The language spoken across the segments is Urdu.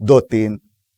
2-3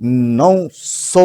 900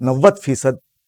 90%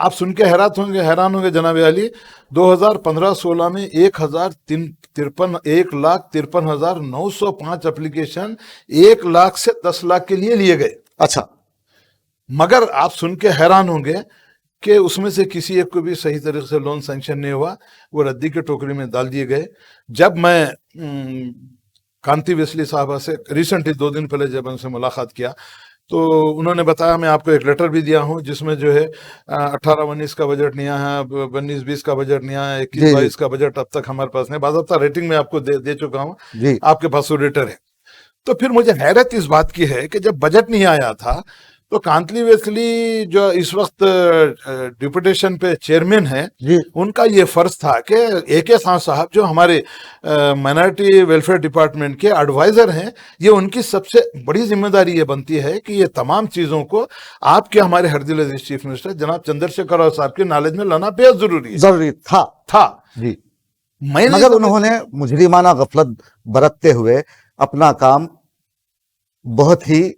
آپ سن کے حیران ہوں گے جناب علی، 2015-16 میں 1,53,905 اپلیکیشن 1 لاکھ سے 10 لاکھ کے لیے گئے. اچھا. مگر آپ سن کے حیران ہوں گے کہ اس میں سے کسی ایک کو بھی صحیح طریقے سے لون سینکشن نہیں ہوا، وہ ردی کے ٹوکری میں ڈال دیے گئے. جب میں کانتی ویسلی صاحبہ سے ریسنٹلی 2 دن پہلے جب ان سے ملاقات کیا تو انہوں نے بتایا، میں آپ کو ایک لیٹر بھی دیا ہوں جس میں جو ہے 18-19 کا بجٹ نہیں آیا ہے، 19-20 کا بجٹ نہیں آیا ہے، 21-22 کا بجٹ اب تک ہمارے پاس نہیں، باضابطہ ریٹنگ میں آپ کو دے چکا ہوں، آپ کے پاس وہ لیٹر ہے. تو پھر مجھے حیرت اس بات کی ہے کہ جب بجٹ نہیں آیا تھا تو کانتلی ویسلی جو اس وقت ڈپوٹیشن پہ چیئرمین ہیں، ان کا یہ فرض تھا کہ اے کے خان صاحب جو ہمارے مائنارٹی ویلفیئر ڈپارٹمنٹ کے ایڈوائزر ہیں، یہ ان کی سب سے بڑی ذمہ داری یہ بنتی ہے کہ یہ تمام چیزوں کو آپ کے ہمارے ہردل عزیز چیف منسٹر جناب چندر شیکھر راؤ صاحب کے نالج میں لانا بے ضروری تھا. جی. مگر انہوں نے مجرمانہ غفلت برتتے ہوئے اپنا کام بہت ہی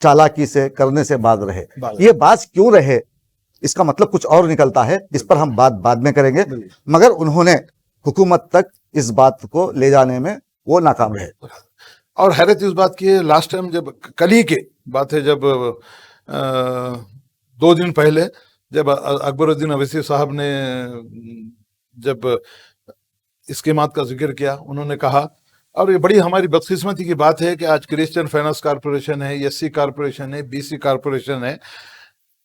چالاکی سے کرنے سے باز رہے. یہ باز کیوں رہے اس کا مطلب کچھ اور نکلتا ہے، اس پر ہم بات بعد میں کریں گے. مگر انہوں نے حکومت تک اس بات کو لے جانے میں وہ ناکام رہے. اور حیرت اس بات کی ہے، لاسٹ ٹائم جب کل ہی کی بات ہے، جب 2 دن پہلے جب اکبر الدین اویسی صاحب نے جب اسکیمات کا ذکر کیا، انہوں نے کہا، اور یہ بڑی ہماری بدقسمتی کی بات ہے کہ آج کرسچن فائنانس کارپوریشن ہے، ایس سی کارپوریشن ہے، بی سی کارپوریشن ہے،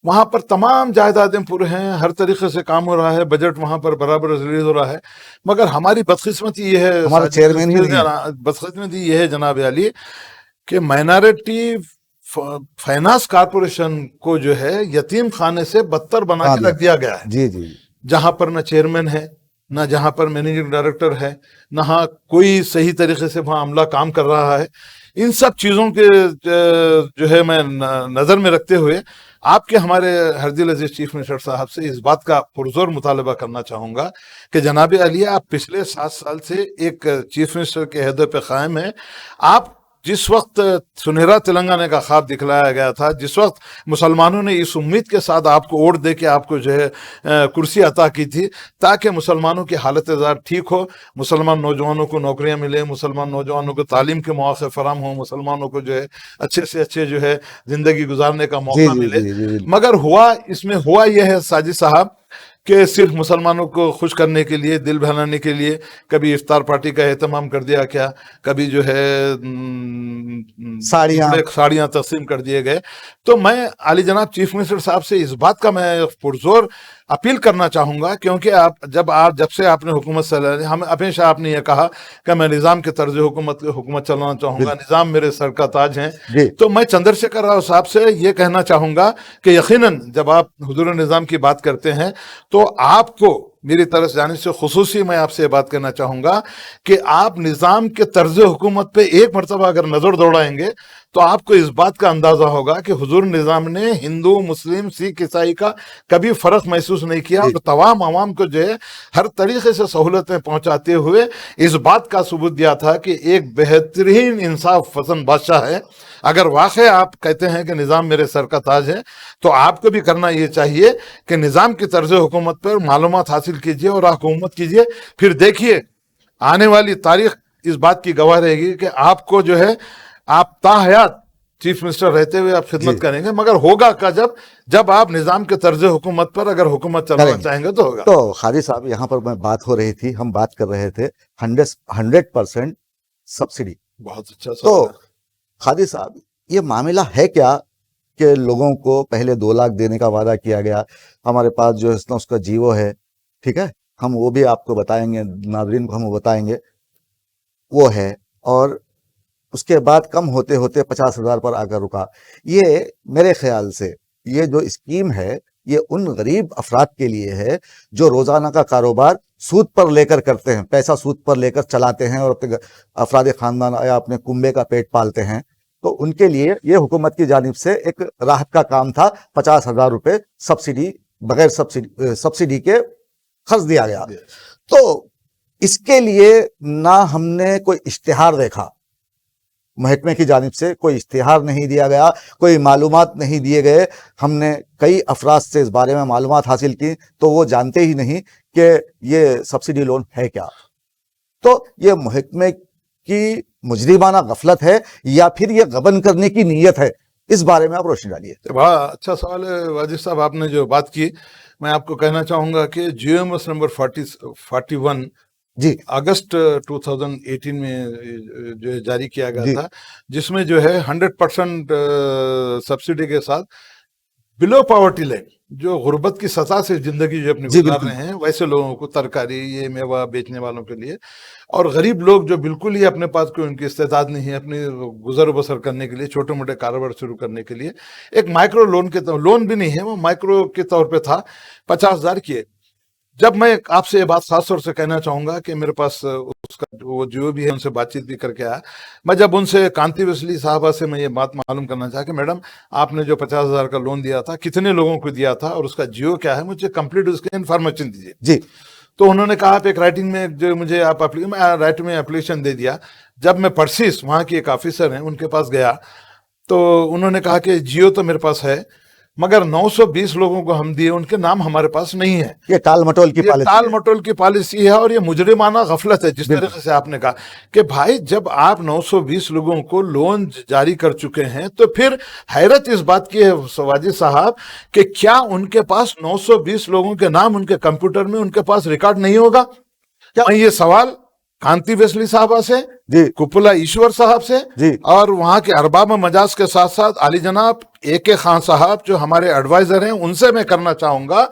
وہاں پر تمام جائیدادیں پورے ہیں، ہر طریقے سے کام ہو رہا ہے، بجٹ وہاں پر برابر ریلیز ہو رہا ہے. مگر ہماری بدقسمتی یہ ہے، ہمارا چیئرمین ہی نہیں ہے. بدقسمتی یہ ہے جناب علی کہ مائنارٹی فائنانس کارپوریشن کو جو ہے یتیم خانے سے بدتر بنا کے رکھ دیا گیا ہے. جی. جہاں پر نہ چیئرمین ہے، نہ جہاں پر مینیجنگ ڈائریکٹر ہے، نہ کوئی صحیح طریقے سے وہاں عملہ کام کر رہا ہے. ان سب چیزوں کے جو ہے میں نظر میں رکھتے ہوئے آپ کے ہمارے ہردل عزیز چیف منسٹر صاحب سے اس بات کا پرزور مطالبہ کرنا چاہوں گا کہ جناب علی، آپ پچھلے 7 سال سے ایک چیف منسٹر کے عہدے پہ قائم ہیں. آپ جس وقت سنہرا تلنگانہ کا خواب دکھلایا گیا تھا، جس وقت مسلمانوں نے اس امید کے ساتھ آپ کو ووٹ دے کے آپ کو جو ہے کرسی عطا کی تھی تاکہ مسلمانوں کی حالت زار ٹھیک ہو، مسلمان نوجوانوں کو نوکریاں ملیں، مسلمان نوجوانوں کو تعلیم کے مواقع فراہم ہوں، مسلمانوں کو جو ہے اچھے سے اچھے جو ہے زندگی گزارنے کا موقع ملے. مگر اس میں ہوا یہ ہے ساجد صاحب کہ صرف مسلمانوں کو خوش کرنے کے لیے، دل بہلانے کے لیے کبھی افطار پارٹی کا اہتمام کر دیا گیا، کبھی جو ہے ساڑیاں تقسیم کر دیے گئے. تو میں عالی جناب چیف منسٹر صاحب سے اس بات کا میں پرزور اپیل کرنا چاہوں گا، کیونکہ جب سے آپ نے حکومت سے ہمیشہ آپ نے یہ کہا کہ میں نظام کے طرز حکومت چلانا چاہوں گا، نظام میرے سر کا تاج ہیں. تو میں چندر شیکھر راؤ صاحب سے یہ کہنا چاہوں گا کہ یقیناً جب آپ حضور نظام کی بات کرتے ہیں تو آپ کو میری طرف سے جانب سے خصوصی میں آپ سے یہ بات کرنا چاہوں گا کہ آپ نظام کے طرز حکومت پہ ایک مرتبہ اگر نظر دوڑائیں گے تو آپ کو اس بات کا اندازہ ہوگا کہ حضور نظام نے ہندو، مسلم، سکھ، عیسائی کا کبھی فرق محسوس نہیں کیا، اور تمام عوام کو جو ہے ہر طریقے سے سہولتیں پہنچاتے ہوئے اس بات کا ثبوت دیا تھا کہ ایک بہترین انصاف پسند بادشاہ ہے. اگر واقعی آپ کہتے ہیں کہ نظام میرے سر کا تاج ہے تو آپ کو بھی کرنا یہ چاہیے کہ نظام کی طرز حکومت پر معلومات حاصل کیجئے اور حکومت کیجئے. پھر دیکھیے آنے والی تاریخ اس بات کی گواہ رہے گی کہ آپ کو جو ہے آپ تاحیات چیف منسٹر رہتے ہوئے آپ خدمت کریں گے. مگر ہوگا کا جب آپ نظام کے طرز حکومت پر اگر حکومت چلانا چاہیں گے تو ہوگا. تو خادی صاحب یہاں پر میں بات ہو رہی تھی، ہم بات کر رہے تھے 100% سبسڈی. بہت اچھا. تو خادی صاحب یہ معاملہ ہے کیا کہ لوگوں کو پہلے 2 لاکھ دینے کا وعدہ کیا گیا، ہمارے پاس جو اس کا جیو ہے، ٹھیک ہے، ہم وہ بھی آپ کو بتائیں گے، ناظرین کو ہم وہ بتائیں گے، وہ ہے، اور اس کے بعد کم ہوتے ہوتے 50,000 پر آ کر رکا. یہ میرے خیال سے یہ جو اسکیم ہے یہ ان غریب افراد کے لیے ہے جو روزانہ کا کاروبار سود پر لے کر کرتے ہیں، پیسہ سود پر لے کر چلاتے ہیں اور اپنے افراد خاندان یا اپنے کنبے کا پیٹ پالتے ہیں. تو ان کے لیے یہ حکومت کی جانب سے ایک راحت کا کام تھا، 50,000 روپے سبسڈی بغیر سبسڈی کے خرچ دیا گیا. تو اس کے لیے نہ ہم نے کوئی اشتہار دیکھا، محکمے کی جانب سے کوئی اشتہار نہیں دیا گیا, کوئی معلومات نہیں دیے گئے. ہم نے کئی افراد سے اس بارے میں معلومات حاصل کی تو وہ جانتے ہی نہیں کہ یہ سبسڈی لون ہے کیا. تو یہ محکمے کی مجرمانہ غفلت ہے یا پھر یہ غبن کرنے کی نیت ہے, اس بارے میں آپ روشنی ڈالیے. بڑا اچھا سوال ہے واجد صاحب, آپ نے جو بات کی میں آپ کو کہنا چاہوں گا کہ جی ایم ایس نمبر 41 جی اگست 2018 میں جو ہے جاری کیا گیا تھا, جس میں جو ہے 100% سبسڈی کے ساتھ بلو پاورٹی لائن, جو غربت کی سطح سے زندگی جو اپنی گزار رہے ہیں ویسے لوگوں کو, ترکاری یہ میوہ بیچنے والوں کے لیے, اور غریب لوگ جو بالکل ہی اپنے پاس کوئی ان کی استعداد نہیں ہے اپنی گزر بسر کرنے کے لیے, چھوٹے موٹے کاروبار شروع کرنے کے لیے, ایک مائکرو لون کے لون بھی نہیں ہے, وہ مائکرو کے طور پہ تھا 50,000 کی. جب میں آپ سے یہ بات خاص طور سے کہنا چاہوں گا کہ میرے پاس اس کا وہ جو بھی ہے ان سے بات چیت بھی کر کے آیا, میں جب ان سے کانتی وسلی صاحبہ سے میں یہ بات معلوم کرنا چاہا کہ میڈم آپ نے جو 50,000 کا لون دیا تھا کتنے لوگوں کو دیا تھا اور اس کا جیو کیا ہے, مجھے کمپلیٹ اس کی انفارمیشن دیجیے. جی تو انہوں نے کہا آپ ایک رائٹنگ میں جو مجھے آپ رائٹ میں اپلیکیشن دے دیا. جب میں پرسیس وہاں کی ایک آفیسر ہیں ان کے پاس گیا تو انہوں نے کہا کہ جیو تو میرے پاس ہے مگر 920 لوگوں کو ہم دیے, ان کے نام ہمارے پاس نہیں ہے. یہ ٹال مٹول کی پالیسی, ٹال مٹول کی پالیسی ہے اور یہ مجرمانہ غفلت ہے. جس طریقے سے آپ نے کہا کہ بھائی جب آپ 920 لوگوں کو لون جاری کر چکے ہیں تو پھر حیرت اس بات کی ہے واجد صاحب کہ کیا ان کے پاس 920 لوگوں کے نام ان کے کمپیوٹر میں ان کے پاس ریکارڈ نہیں ہوگا؟ میں یہ سوال کانتی ویسلی صاحبہ سے, جی کپلا ایشور صاحب سے, جی اور وہاں کے ارباب مجاز کے ساتھ ساتھ علی جناب اے کے خان صاحب جو ہمارے ایڈوائزر ہیں ان سے میں کرنا چاہوں گا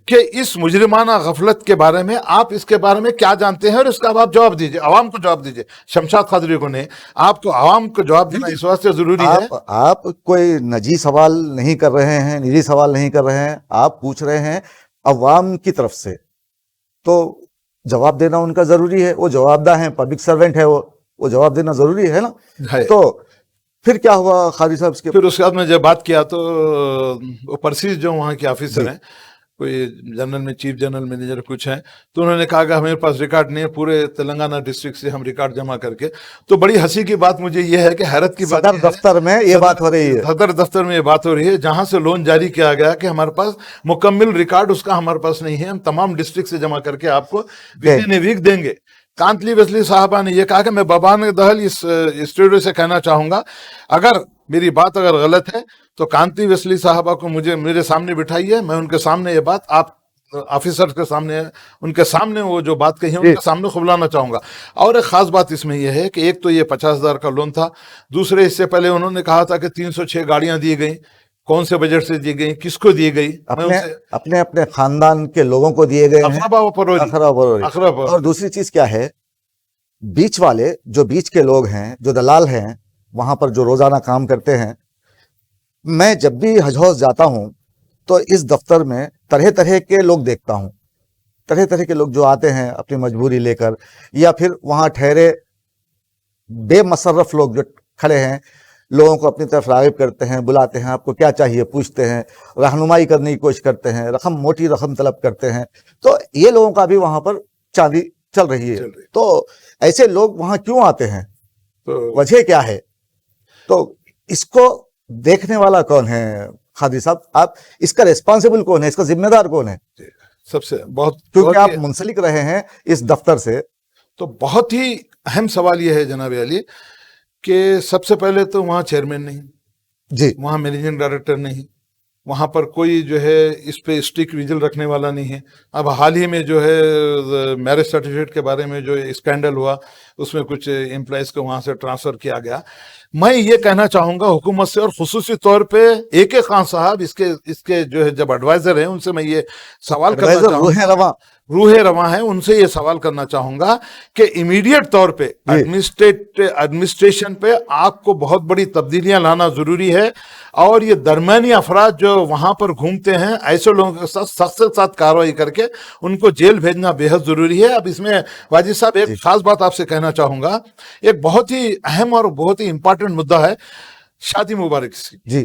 کہ اس مجرمانہ غفلت کے بارے میں آپ اس کے بارے میں کیا جانتے ہیں اور اس کا آپ جواب دیجئے, عوام کو جواب دیجئے. شمشاد قادری کو نہیں, آپ کو عوام کو جواب دینا اس واسطے ضروری ہے. آپ کوئی نجی سوال نہیں کر رہے ہیں, نجی سوال نہیں کر رہے ہیں, آپ پوچھ رہے ہیں عوام کی طرف سے, تو جواب دینا ان کا ضروری ہے. وہ جواب دہ ہیں, پبلک سرونٹ ہے, وہ جواب دینا ضروری ہے نا. تو پھر کیا ہوا قاضی صاحب؟ پھر اس کے بعد میں جب بات کیا تو وہ پرسیز جو وہاں کے آفیسر ہیں, کوئی جنرل میں چیف جنرل مینیجر کچھ ہیں, تو انہوں نے کہا کہ ہمارے پاس ریکارڈ نہیں ہے پورے تلنگانہ ڈسٹرکٹ سے ہم ریکارڈ جمع کر کے. تو بڑی ہنسی کی بات مجھے یہ ہے کہ حیرت کی بات, صدر دفتر میں یہ بات ہو رہی ہے, صدر دفتر میں یہ بات ہو رہی ہے جہاں سے لون جاری کیا گیا کہ ہمارے پاس مکمل ریکارڈ اس کا ہمارے پاس نہیں ہے, ہم تمام ڈسٹرکٹ سے جمع کر کے آپ کو ویک دیں گے. کانتلی ویسلی صاحبہ نے یہ کہا کہ میں بابان دہل اس اسٹوڈیو سے کہنا چاہوں گا اگر میری بات اگر غلط ہے تو کانتی ویسلی صاحبہ کو میرے سامنے بٹھائیے, میں ان کے سامنے یہ بات آپ آفیسر کے سامنے ان کے سامنے وہ جو بات کہی ہے ان کے سامنے خبلانا چاہوں گا. اور ایک خاص بات اس میں یہ ہے کہ ایک تو یہ 50,000 کا لون تھا, دوسرے اس سے پہلے انہوں نے کہا تھا کہ 306 گاڑیاں دی گئیں, کون سے بجٹ سے دی گئی, کس کو دی گئی؟ اپنے خاندان کے لوگوں کو دیے گئے ہیں, اخراب. اور دوسری چیز کیا ہے, بیچ والے جو بیچ کے لوگ ہیں, جو دلال ہیں وہاں پر جو روزانہ کام کرتے ہیں, میں جب بھی حج ہاؤس جاتا ہوں تو اس دفتر میں طرح طرح کے لوگ دیکھتا ہوں, طرح طرح کے لوگ جو آتے ہیں اپنی مجبوری لے کر, یا پھر وہاں ٹھہرے بے مصرف لوگ جو کھڑے ہیں, لوگوں کو اپنی طرف راغب کرتے ہیں, بلاتے ہیں, آپ کو کیا چاہیے پوچھتے ہیں, رہنمائی کرنے کی کوشش کرتے ہیں, موٹی رقم طلب کرتے ہیں. تو یہ لوگوں کا بھی وہاں پر چاندی چل رہی ہے. تو ایسے لوگ وہاں کیوں آتے ہیں, وجہ کیا ہے؟ تو اس کو دیکھنے والا کون ہے قاضی صاحب؟ آپ اس کا ریسپانسبل کون ہے, اس کا ذمہ دار کون ہے؟ سب سے بہت, کیونکہ آپ منسلک رہے ہیں اس دفتر سے, تو بہت ہی اہم سوال یہ ہے جناب علی کہ سب سے پہلے تو وہاں چیئرمین نہیں, جی وہاں مینیجنگ ڈائریکٹر نہیں, وہاں پر کوئی جو ہے اس پہ اسٹرکٹ ویجل رکھنے والا نہیں ہے. اب حال ہی میں جو ہے میرج سرٹیفکیٹ کے بارے میں جو اسکینڈل ہوا اس میں کچھ امپلائیز کو وہاں سے ٹرانسفر کیا گیا. میں یہ کہنا چاہوں گا حکومت سے, اور خصوصی طور پہ اے کے خان صاحب اس کے جو ہے جب ایڈوائزر ہیں ان سے میں یہ سوال کرنا چاہوں گا, روح رواں ہیں, ان سے یہ سوال کرنا چاہوں گا کہ امیڈیٹ طور پہ ایڈمنسٹریشن پہ آپ کو بہت بڑی تبدیلیاں لانا ضروری ہے, اور یہ درمیانی افراد جو وہاں پر گھومتے ہیں ایسے لوگوں کے ساتھ سخت سے سخت کارروائی کر کے ان کو جیل بھیجنا بے حد ضروری ہے. اب اس میں واجد صاحب ایک خاص بات آپ سے کہنا چاہوں گا, ایک بہت ہی اہم اور بہت ہی امپورٹنٹ مدعا ہے شادی مبارک کی. جی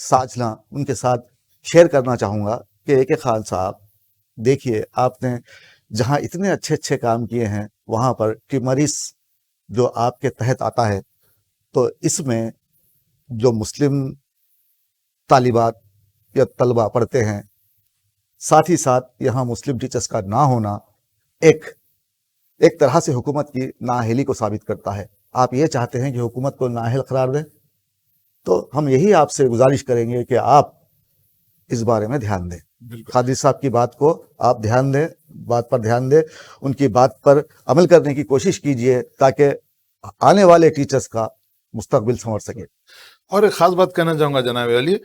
ساجھنا ان کے ساتھ شیئر کرنا چاہوں گا کہ اے کے خان صاحب دیکھیے، آپ نے جہاں اتنے اچھے اچھے کام کیے ہیں وہاں پر ٹیمریس جو آپ کے تحت آتا ہے، تو اس میں جو مسلم طالبات یا طلبہ پڑھتے ہیں، ساتھ ہی ساتھ یہاں مسلم ٹیچرز کا نہ ہونا ایک طرح سے حکومت کی نااہلی کو ثابت کرتا ہے۔ آپ یہ چاہتے ہیں کہ حکومت کو نااہل قرار دیں، تو ہم یہی آپ سے گزارش کریں گے کہ آپ اس بارے میں دھیان دیں، قادری صاحب کی بات کو آپ دھیان دیں، بات پر دھیان دیں، ان کی بات پر عمل کرنے کی کوشش کیجئے تاکہ آنے والے ٹیچرز کا مستقبل سنور سکے۔ اور ایک خاص بات کہنا چاہوں گا جناب علی،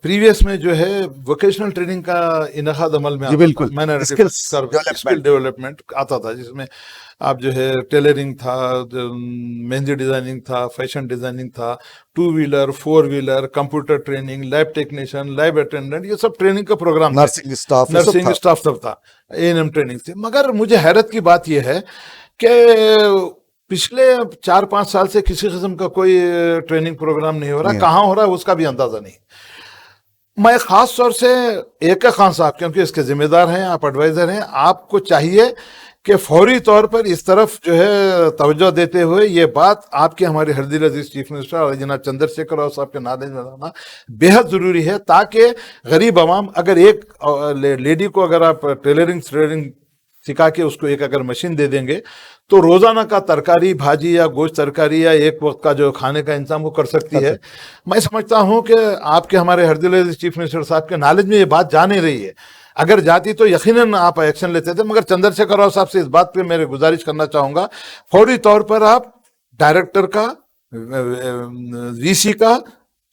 پریویس میں جو ہے ووکیشنل ٹریننگ کا انعقاد عمل میں جی بالکل، اسکل ڈیولپمنٹ آتا تھا، جس میں آپ جو ہے ٹیلرنگ تھا، مہندی ڈیزائننگ تھا، فیشن ڈیزائننگ تھا، 2 wheeler 4 wheeler, computer training, lab technician, lab attendant, یہ سب ٹریننگ کا پروگرام، نرسنگ اسٹاف سب تھا، A&M ٹریننگ تھی۔ مگر مجھے حیرت کی بات یہ ہے کہ پچھلے 4-5 سال سے کسی قسم کا کوئی ٹریننگ پروگرام نہیں ہو رہا، کہاں ہو رہا ہے اس کا بھی اندازہ نہیں۔ میں خاص طور سے اے کے خان صاحب، کیونکہ اس کے ذمہ دار ہیں، آپ ایڈوائزر ہیں، آپ کو چاہیے کہ فوری طور پر اس طرف جو ہے توجہ دیتے ہوئے یہ بات آپ کے ہمارے ہر دل عزیز چیف منسٹر اور جناب چندر شیکھر راؤ صاحب کے نالج میں لانا بےحد ضروری ہے، تاکہ غریب عوام، اگر ایک لیڈی کو اگر آپ ٹیلرنگ سکھا کے اس کو ایک اگر مشین دے دیں گے تو روزانہ کا ترکاری بھاجی یا گوشت ترکاری یا ایک وقت کا جو کھانے کا انتظام وہ کر سکتی ہے۔ میں سمجھتا ہوں کہ آپ کے ہمارے ہر دل عزیز چیف منسٹر صاحب کے نالج میں یہ بات جا نہیں رہی ہے، اگر جاتی تو یقیناً آپ ایکشن لیتے تھے، مگر چندر شیکھر راؤ صاحب سے اس بات پہ میں گزارش کرنا چاہوں گا، فوری طور پر آپ ڈائریکٹر کا، وی سی کا،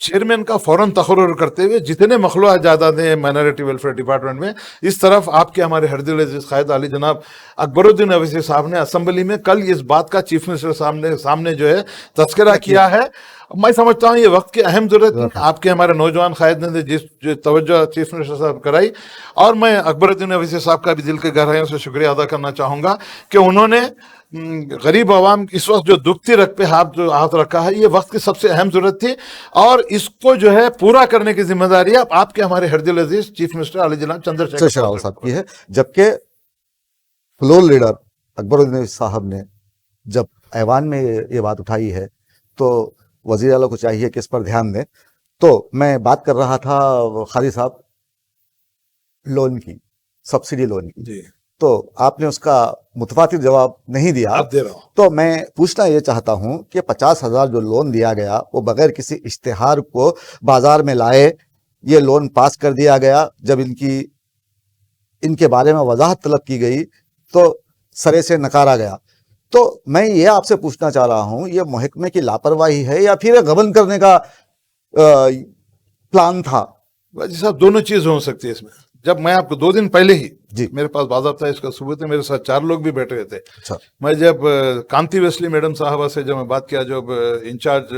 چیئرمین کا فوراً تقرر کرتے ہوئے جتنے مخلوق جائیداد ہیں مائنارٹی ویلفیئر ڈپارٹمنٹ میں، اس طرف آپ کے ہمارے ہر دل عزیز قائد علی جناب اکبر الدین اویسی صاحب نے اسمبلی میں کل اس بات کا چیف منسٹر سامنے جو ہے تذکرہ کیا ہے۔ میں سمجھتا ہوں یہ وقت کی اہم ضرورت ہے، آپ کے ہمارے نوجوان قائد نے جس جو توجہ چیف منسٹر صاحب کرائی، اور میں اکبر الدین اویسی صاحب کا بھی دل کے گہرائیوں سے شکریہ ادا کرنا چاہوں گا کہ انہوں نے غریب عوام اس وقت جو دکھتی رگ پہ ہاتھ رکھا ہے، یہ وقت کی سب سے اہم ضرورت تھی، اور اس کو جو ہے پورا کرنے کی ذمہ داری آپ کے ہمارے ہر دل عزیز چیف منسٹر علی جناب چندر شیکھر راؤ صاحب کی ہے۔ جبکہ فلور لیڈر اکبر الدین صاحب نے جب ایوان میں یہ بات اٹھائی ہے تو وزیر اعلیٰ کو چاہیے کہ اس پر دھیان دیں۔ تو میں بات کر رہا تھا قاضی صاحب لون کی، سبسڈی لون کی، جی، تو آپ نے اس کا متفاتر جواب نہیں دیا، آپ دے رہا ہوں۔ تو میں پوچھنا یہ چاہتا ہوں کہ 50,000 جو لون دیا گیا وہ بغیر کسی اشتہار کو بازار میں لائے یہ لون پاس کر دیا گیا، جب ان کے بارے میں وضاحت طلب کی گئی تو سرے سے نکارا گیا۔ تو میں یہ آپ سے پوچھنا چاہ رہا ہوں، یہ محکمے کی لاپرواہی ہے یا پھر غبن کرنے کا پلان تھا؟ جی صاحب، دونوں چیز ہو سکتی ہے اس میں۔ جب میں آپ کو 2 دن پہلے ہی جی میرے پاس باضابطہ اس کا ثبوت ہے، میرے ساتھ 4 لوگ بھی بیٹھے تھے، اچھا، میں جب کانتی ویسلی میڈم صاحبہ سے جب میں بات کیا، جو انچارج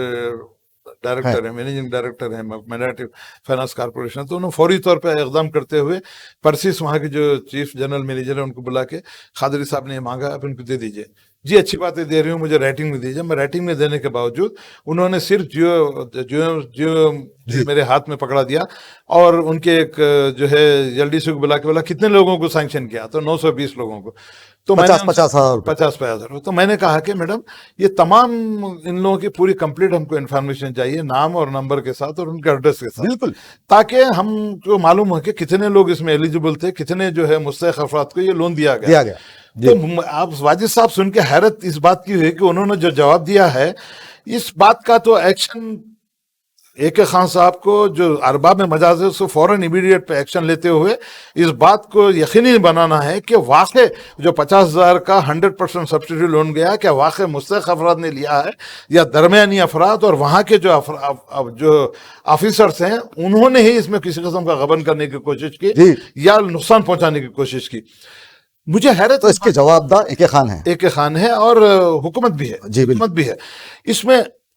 ڈائریکٹر ہیں، مینیجنگ ڈائریکٹر ہیں مائنارٹی فائنانس کارپوریشن، تو انہوں نے فوری طور پہ اقدام کرتے ہوئے پرسیس وہاں کے جو چیف جنرل مینیجر ہیں ان کو بلا کے قادری صاحب نے یہ مانگا، آپ ان کو دے دیجئے۔ جی اچھی باتیں دے رہی ہوں، مجھے رائٹنگ میں دیجیے۔ میں رائٹنگ میں دینے کے باوجود انہوں نے صرف جیو میرے ہاتھ میں پکڑا دیا، اور ان کے ایک جو ہے ایل ڈی سی کو بلا کے بولا کتنے لوگوں کو سینکشن کیا، تو 920 لوگوں کو، تو 50,000۔ تو میں نے کہا کہ میڈم یہ تمام ان لوگوں کی پوری کمپلیٹ ہم کو انفارمیشن چاہیے، نام اور نمبر کے ساتھ اور ان کے ایڈریس کے ساتھ، بالکل، تاکہ ہم کو معلوم ہو کہ کتنے لوگ اس میں ایلیجیبل تھے، کتنے جو ہے مستحق افراد کو یہ لون دیا گیا۔ تو آپ واجد صاحب سن کے حیرت اس بات کی ہوئی کہ انہوں نے جو جواب دیا ہے، اس بات کا تو ایکشن اے کے خان صاحب کو جو ارباب میں مجاز ہے اس کو فوراً امیڈیٹ پہ ایکشن لیتے ہوئے اس بات کو یقینی بنانا ہے کہ واقع جو 50,000 کا 100% سبسڈی لون گیا کیا واقع مستحق افراد نے لیا ہے یا درمیانی افراد، اور وہاں کے جو آفیسرز ہیں انہوں نے ہی اس میں کسی قسم کا غبن کرنے کی کوشش کی یا نقصان پہنچانے کی کوشش کی۔ مجھے حیرت، تو اس کے جواب دہ اے کے خان ہے، اے کے خان ہے اور حکومت بھی ہے، جی حکومت بھی ہے۔ اس میں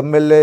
MLA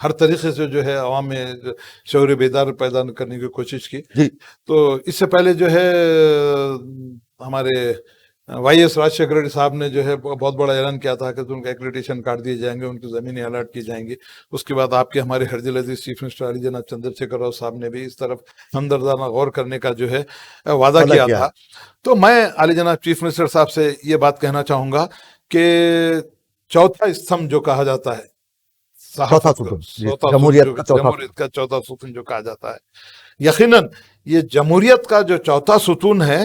ہر طریقے سے جو ہے عوام میں شعور بیدار پیدا کرنے کی کوشش کی. جی تو اس سے پہلے جو ہے ہمارے وائی ایس راجشیکھر ریڈی صاحب نے جو ہے بہت بڑا اعلان کیا تھا کہ ان کے ایکریڈیشن کاٹ دیے جائیں گے, ان کی زمینیں الاٹ کی جائیں گی. اس کے بعد آپ کے ہمارے ہرجل عزیز چیف منسٹر علی جناب چندر شیکھر راؤ صاحب نے بھی اس طرف ہمدردانہ غور کرنے کا جو ہے وعدہ کیا تھا. تو میں علی جناب چیف منسٹر صاحب سے یہ بات کہنا چاہوں گا کہ چوتھا استمبھ جو کہا جاتا ہے, جمہوریت کا چوتھا ستون جو کہا جاتا ہے, یقیناً یہ جمہوریت کا جو چوتھا ستون ہے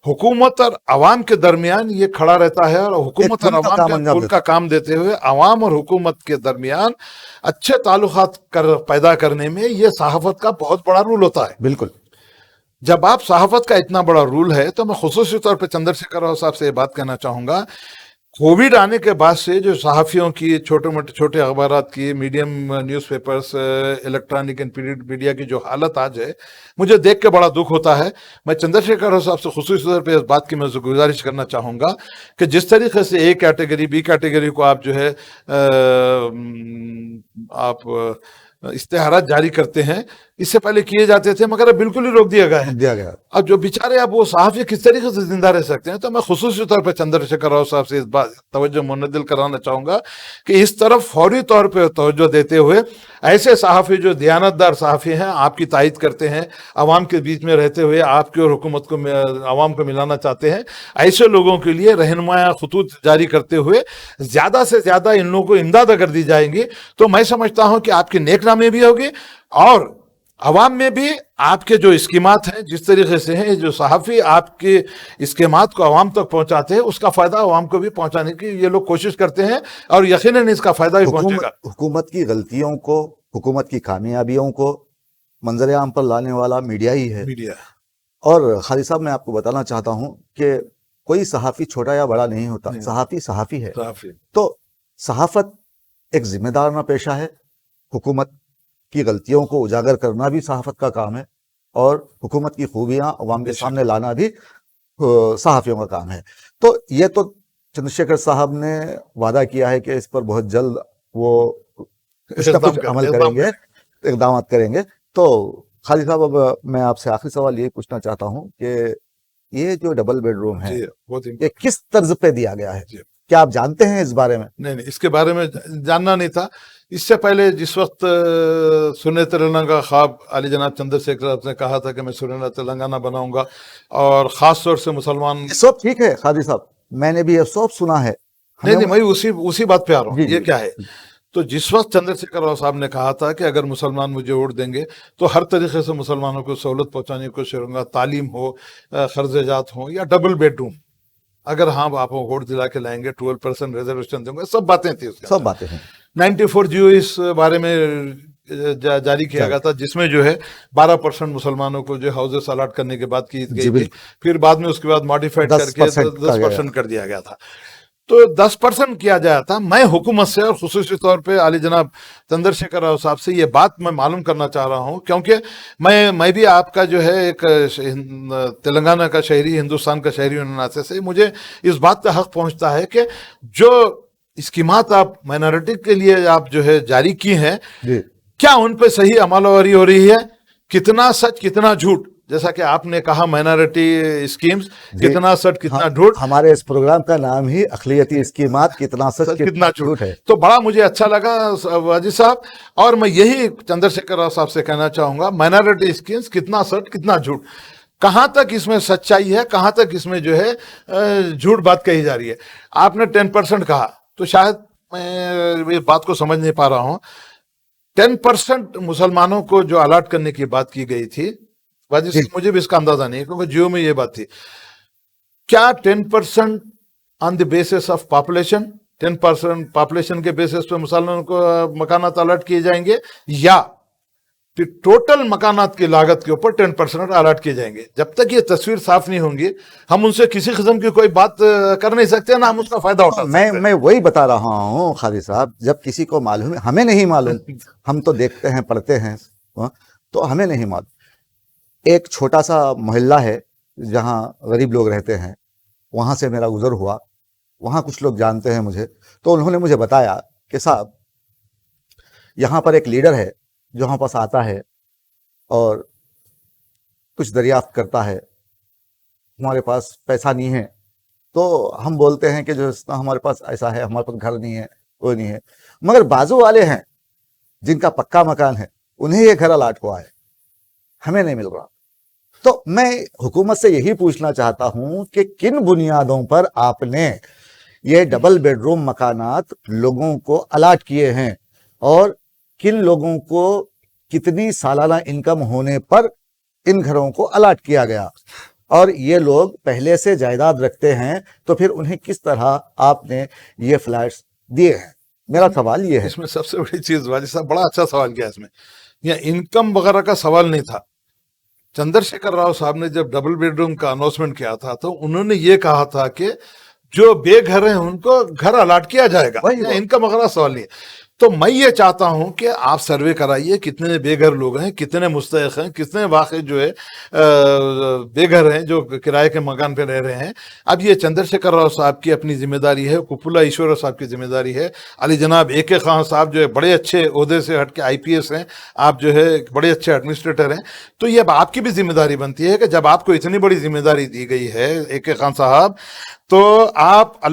حکومت اور عوام کے درمیان یہ کھڑا رہتا ہے, اور حکومت اور عوام کے پل کا کام دیتے ہوئے عوام اور حکومت کے درمیان اچھے تعلقات پیدا کرنے میں یہ صحافت کا بہت بڑا رول ہوتا ہے. بالکل. جب آپ صحافت کا اتنا بڑا رول ہے تو میں خصوصی طور پہ چندر شیکھر راؤ صاحب سے یہ بات کہنا چاہوں گا, کووڈ آنے کے بعد سے جو صحافیوں کی چھوٹے اخبارات کی, medium news papers, electronic and print media کی جو حالت آج ہے, مجھے دیکھ کے بڑا دکھ ہوتا ہے. میں چندر شیکھر راؤ صاحب سے خصوصی طور پہ اس بات کی میں گزارش کرنا چاہوں گا کہ جس طریقے سے اے کیٹیگری بی کیٹیگری کو آپ جو ہے آپ اشتہارات جاری کرتے ہیں, اس سے پہلے کیے جاتے تھے مگر اب بالکل ہی روک دیا گیا. اب جو بیچارے اب وہ صحافی کس طریقے سے زندہ رہ سکتے ہیں, تو میں خصوصی طور پہ چندر شیکھر راؤ صاحب سے اس بات توجہ منتقل کرانا چاہوں گا کہ اس طرف فوری طور پہ توجہ دیتے ہوئے ایسے صحافی جو دیانتدار صحافی ہیں, آپ کی تائید کرتے ہیں, عوام کے بیچ میں رہتے ہوئے آپ کی اور حکومت کو عوام کو ملانا چاہتے ہیں, ایسے لوگوں کے لیے رہنمایاں خطوط جاری کرتے ہوئے زیادہ سے زیادہ ان لوگوں کو امداد اگر دی جائیں گی تو میں سمجھتا ہوں کہ آپ کی نیک نامی بھی ہوگی, اور عوام میں بھی آپ کے جو اسکیمات ہیں جس طریقے سے ہیں, جو صحافی آپ کے اسکیمات کو عوام تک پہنچاتے ہیں, اس کا فائدہ عوام کو بھی پہنچانے کی یہ لوگ کوشش کرتے ہیں, اور یقیناً اس کا فائدہ بھی پہنچے گا. حکومت کی غلطیوں کو, حکومت کی کامیابیوں کو منظر عام پر لانے والا میڈیا ہی ہے. اور خالد صاحب میں آپ کو بتانا چاہتا ہوں کہ کوئی صحافی چھوٹا یا بڑا نہیں ہوتا, صحافی ہے. تو صحافت ایک ذمہ دارانہ پیشہ ہے. حکومت کی غلطیوں کو اجاگر کرنا بھی صحافت کا کام ہے, اور حکومت کی خوبیاں عوام کے سامنے لانا بھی صحافیوں کا کام ہے. تو یہ تو چندر شیکھر صاحب نے وعدہ کیا ہے کہ اس پر بہت جلد وہ اس کا کچھ عمل کریں گے, اقدامات کریں گے. تو خالد صاحب اب میں آپ سے آخری سوال یہ پوچھنا چاہتا ہوں کہ یہ جو ڈبل بیڈ روم ہے یہ کس طرز پہ دیا گیا ہے, کیا آپ جانتے ہیں اس بارے میں؟ نہیں, اس کے بارے میں جاننا نہیں تھا. اس سے پہلے جس وقت سنے تلنگانہ کا خواب علی جناب چندر شیکھر صاحب نے کہا تھا کہ میں سنے تلنگانہ بناؤں گا, اور خاص طور سے مسلمان, سب ٹھیک ہے خالد صاحب, میں نے بھی یہ سب سنا ہے. نہیں, میں اسی بات پہ آ رہا ہوں. یہ کیا ہے, تو جس وقت چندر شیکھر راؤ صاحب نے کہا تھا کہ اگر مسلمان مجھے ووٹ دیں گے تو ہر طریقے سے مسلمانوں کو سہولت پہنچانے کی کوشش کروں گا, تعلیم ہو, خرچات ہوں, یا ڈبل بیڈ روم, اگر ہاں آپ ووٹ دلا کے لائیں گے, 12% ریزرویشن دیں گے, سب باتیں تھیں. سب باتیں ہیں. 94 جیو اس بارے میں جاری کیا گیا تھا, جس میں جو ہے 12% مسلمانوں کو جو ہاؤسز الاٹ کرنے کے بعد کی گئی تھی, پھر بعد میں اس کے بعد ماڈیفائڈ کر کے 10% کر دیا گیا تھا. تو 10% کیا جایا تھا. میں حکومت سے اور خصوصی طور پہ علی جناب چندر شیکھر راؤ صاحب سے یہ بات میں معلوم کرنا چاہ رہا ہوں, کیونکہ میں بھی آپ کا جو ہے ایک تلنگانہ کا شہری, ہندوستان کا شہری ہونے ناطے سے مجھے اس بات کا حق پہنچتا ہے کہ جو اسکیمات آپ مائنارٹی کے لیے آپ جو ہے جاری کی ہیں, کیا ان پہ صحیح عمل آوری ہو رہی ہے, کتنا سچ کتنا جھوٹ, جیسا کہ آپ نے کہا مائنارٹی اسکیمز, کتنا سچ کتنا جھوٹ. ہمارے اس پروگرام کا نام ہی اقلیتی اسکیمات کتنا سچ کتنا جھوٹ ہے. تو بڑا مجھے اچھا لگا واجد صاحب, اور میں یہی چندر شیکھر راؤ صاحب سے کہنا چاہوں گا, مائنارٹی اسکیمز کتنا سچ کتنا جھوٹ, کہاں تک اس میں سچائی ہے, کہاں تک اس میں جو ہے جھوٹ بات کہی جا رہی ہے. آپ نے 10% کہا, تو شاید میں اس بات کو سمجھ نہیں پا رہا ہوں. 10% مسلمانوں کو جو الاٹ کرنے کی بات کی گئی تھی, مجھے بھی اس کا اندازہ نہیں ہے کیونکہ جیو میں یہ بات تھی. کیا 10% on the basis of population, 10% population کے بیسس پہ مسلمانوں کو مکانات الاٹ کیے جائیں گے, یا ٹوٹل مکانات کی لاگت کے اوپر 10% الاٹ کیے جائیں گے؟ جب تک یہ تصویر صاف نہیں ہوں گی ہم ان سے کسی قسم کی کوئی بات کر نہیں سکتے, نہ ہم اس کا فائدہ اٹھا سکتے ہیں. میں وہی بتا رہا ہوں خالد صاحب, جب کسی کو معلوم ہے, ہمیں نہیں معلوم, ہم تو دیکھتے ہیں پڑھتے ہیں, تو ہمیں نہیں معلوم. ایک چھوٹا سا محلہ ہے جہاں غریب لوگ رہتے ہیں, وہاں سے میرا گزر ہوا, وہاں کچھ لوگ جانتے ہیں مجھے, تو انہوں نے مجھے بتایا کہ صاحب یہاں پر ایک لیڈر ہے جو ہمارے پاس آتا ہے اور کچھ دریافت کرتا ہے، ہمارے پاس پیسہ نہیں ہے، تو ہم بولتے ہیں کہ جو ہمارے پاس ایسا ہے، ہمارے پاس گھر نہیں ہے، وہ نہیں ہے، مگر بازو والے ہیں جن کا پکا مکان ہے، انہیں یہ گھر الاٹ ہوا ہے، ہمیں نہیں مل رہا۔ تو میں حکومت سے یہی پوچھنا چاہتا ہوں کہ کن بنیادوں پر آپ نے یہ ڈبل بیڈ روم مکانات لوگوں کو الاٹ کیے ہیں، اور کن لوگوں کو کتنی سالانہ انکم ہونے پر ان گھروں کو الاٹ کیا گیا، اور یہ لوگ پہلے سے جائیداد رکھتے ہیں تو پھر انہیں کس طرح آپ نے یہ فلیٹس دیے ہیں؟ میرا سوال یہ ہے۔ اس میں سب سے بڑی چیز واجد صاحب بڑا اچھا سوال کیا اس میں، یہ انکم وغیرہ کا سوال نہیں تھا۔ چندر شیکھر راؤ صاحب نے جب ڈبل بیڈ روم کا اناؤنسمنٹ کیا تھا تو انہوں نے یہ کہا تھا کہ جو بے گھر ہیں ان کو گھر الاٹ کیا جائے گا، انکم وغیرہ سوال نہیں ہے۔ تو میں یہ چاہتا ہوں کہ آپ سروے کرائیے کتنے بے گھر لوگ ہیں، کتنے مستحق ہیں، کتنے واقع جو ہے بے گھر ہیں جو کرائے کے مکان پہ رہ رہے ہیں۔ اب یہ چندر شیکھر راؤ صاحب کی اپنی ذمہ داری ہے، کپولا ایشور صاحب کی ذمہ داری ہے، علی جناب اے کے خان صاحب جو ہے بڑے اچھے عہدے سے ہٹ کے آئی پی ایس ہیں، آپ جو ہے بڑے اچھے ایڈمنسٹریٹر ہیں، تو یہ اب آپ کی بھی ذمہ داری بنتی ہے کہ جب آپ کو اتنی بڑی ذمہ داری دی گئی ہے اے کے خان صاحب، تو آپ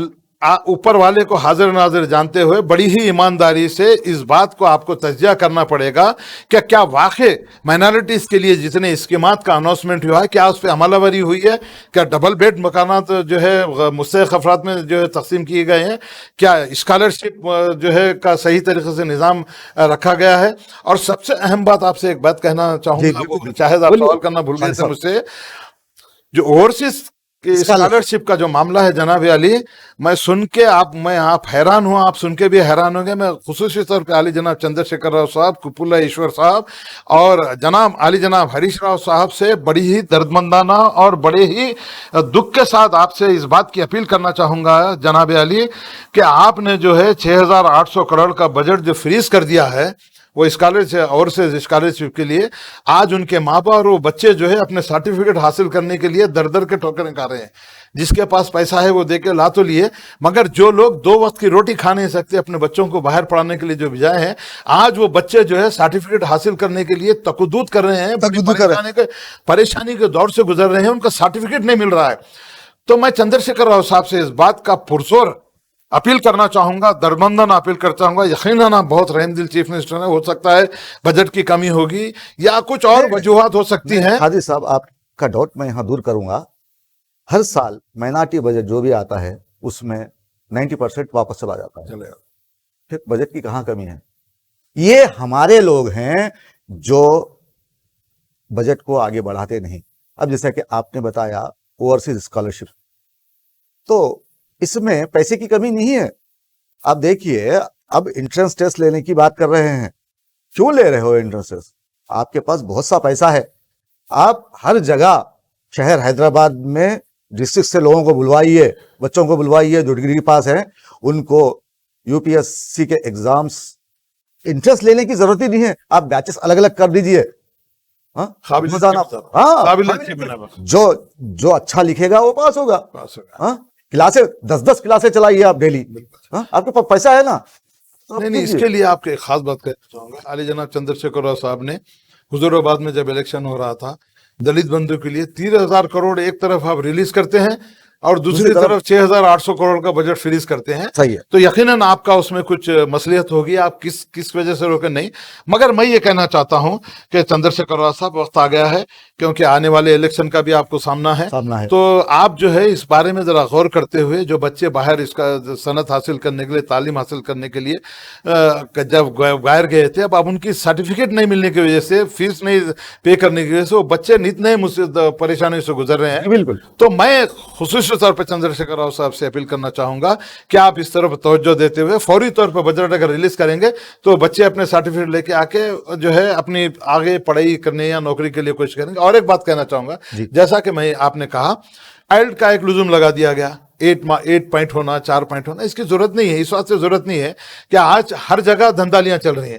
اوپر والے کو حاضر ناظر جانتے ہوئے بڑی ہی ایمانداری سے اس بات کو آپ کو تجزیہ کرنا پڑے گا کہ کیا واقع مائنارٹیز کے لیے جتنے اسکیمات کا اناؤنسمنٹ ہوا ہے کیا اس پہ عمل آوری ہوئی ہے، کیا ڈبل بیڈ مکانات جو ہے مستحق افراد میں جو ہے تقسیم کیے گئے ہیں، کیا اسکالرشپ جو ہے کا صحیح طریقے سے نظام رکھا گیا ہے۔ اور سب سے اہم بات آپ سے ایک بات کہنا چاہوں گا، شاید آپ سوال کرنا بھول گئے تھے مجھ سے، جو اوورسیز اسکالرشپ کا جو معاملہ ہے جناب علی، میں سن کے میں آپ حیران ہوں، آپ سن کے بھی حیران ہوں گے۔ میں خصوصی طور پہ علی جناب چندر شیکھر راؤ صاحب، کپولا ایشور صاحب اور علی جناب ہریش راؤ صاحب سے بڑی ہی دردمندانہ اور بڑے ہی دکھ کے ساتھ آپ سے اس بات کی اپیل کرنا چاہوں گا جناب علی کہ آپ نے جو ہے 6,800 کروڑ کا بجٹ جو فریز کر دیا ہے وہ اسکالرشپ کے لیے، آج ان کے ماں باپ اور وہ بچے جو ہے اپنے سرٹیفکیٹ حاصل کرنے کے لیے در در کے ٹھوکریں کھا رہے ہیں۔ جس کے پاس پیسہ ہے وہ دے کے لا تو لیے، مگر جو لوگ 2 وقت کی روٹی کھا نہیں سکتے اپنے بچوں کو باہر پڑھانے کے لیے جو بجائے ہیں، آج وہ بچے جو ہے سرٹیفکیٹ حاصل کرنے کے لیے تقدود کر رہے ہیں، پریشانی کے دور سے گزر رہے ہیں، ان کا سرٹیفکیٹ نہیں مل رہا ہے۔ تو میں چندر شیکھر راؤ صاحب سے اس بات کا پرزور اپیل کرنا چاہوں گا، درمندانہ اپیل کرتا ہوں گا۔ یقیناً آپ بہت رحم دل چیف منسٹر ہیں، ہو سکتا ہے بجٹ کی کمی ہوگی یا کچھ اور وجوہات ہو سکتی ہیں۔ قاضی صاحب آپ کا ڈاؤٹ میں یہاں دور کروں گا، ہر سال مائنارٹی بجٹ جو بھی آتا ہے اس میں 90% واپس چلا جاتا ہے، پھر بجٹ کی کہاں کمی ہے؟ یہ ہمارے لوگ ہیں جو بجٹ کو آگے بڑھاتے نہیں۔ اب جیسا کہ آپ نے بتایا اوورسیز اسکالرشپ، تو اس میں پیسے کی کمی نہیں ہے۔ آپ دیکھیے اب انٹرنس ٹیسٹ لینے کی بات کر رہے ہیں، کیوں لے رہے ہو انٹرنس ٹیسٹ؟ آپ کے پاس بہت سا پیسہ ہے، آپ ہر جگہ شہر حیدرآباد میں ڈسٹرکٹ سے لوگوں کو بلوائیے، بچوں کو بلوائیے جو ڈگری پاس ہیں، ان کو یو پی ایس سی کے ایگزامس انٹرنس لینے کی ضرورت ہی نہیں ہے، آپ بیچز الگ الگ کر دیجئے۔ جو اچھا لکھے گا وہ پاس ہوگا۔ کلاسیں 10 کلاسیں چلائیے آپ ڈیلی، آپ کے پاس پیسہ ہے نا۔ نہیں، اس کے لیے آپ کے خاص بات کہنا چاہوں گا، علی جناب چندر شیکھر راؤ صاحب نے حضور آباد میں جب الیکشن ہو رہا تھا، دلت بندھو کے لیے 30,000 کروڑ ایک طرف آپ ریلیز کرتے ہیں اور دوسری طرف 6,800 کروڑ کا بجٹ فریز کرتے ہیں، تو یقیناً آپ کا اس میں کچھ مصلحت ہوگی، آپ کس وجہ سے روکے نہیں۔ مگر میں یہ کہنا چاہتا ہوں کہ چندر شیکھر راؤ صاحب وقت آ گیا ہے، کیونکہ آنے والے الیکشن کا بھی آپ کو سامنا ہے، تو آپ جو ہے اس بارے میں ذرا غور کرتے ہوئے، جو بچے باہر اس کا صنعت حاصل کرنے کے لیے، تعلیم حاصل کرنے کے لیے جب باہر گئے تھے، اب ان کی سرٹیفکیٹ نہیں ملنے کی وجہ سے، فیس نہیں پے کرنے کی وجہ سے وہ بچے نت نئے پریشانیوں سے گزر رہے ہیں۔ بالکل، تو میں خصوصی طور پہ چندر شیکھر راؤ صاحب سے اپیل کرنا چاہوں گا کہ آپ اس طرف توجہ دیتے ہوئے فوری طور پر بجٹ اگر ریلیز کریں گے تو بچے اپنے سرٹیفکیٹ لے کے آ کے جو ہے اپنی آگے پڑھائی کرنے یا نوکری کے لیے کوشش کریں گے۔ اور ایک بات کہنا چاہوں گا، جیسا کہ آپ نے کہا آئلٹ کا ایک لزوم لگا دیا گیا، 8 پوائنٹ ہونا، 4 پوائنٹ ہونا، اس کی ضرورت نہیں ہے، اس وقت سے ضرورت نہیں ہے کہ آج ہر جگہ دھندالیاں چل رہی ہیں۔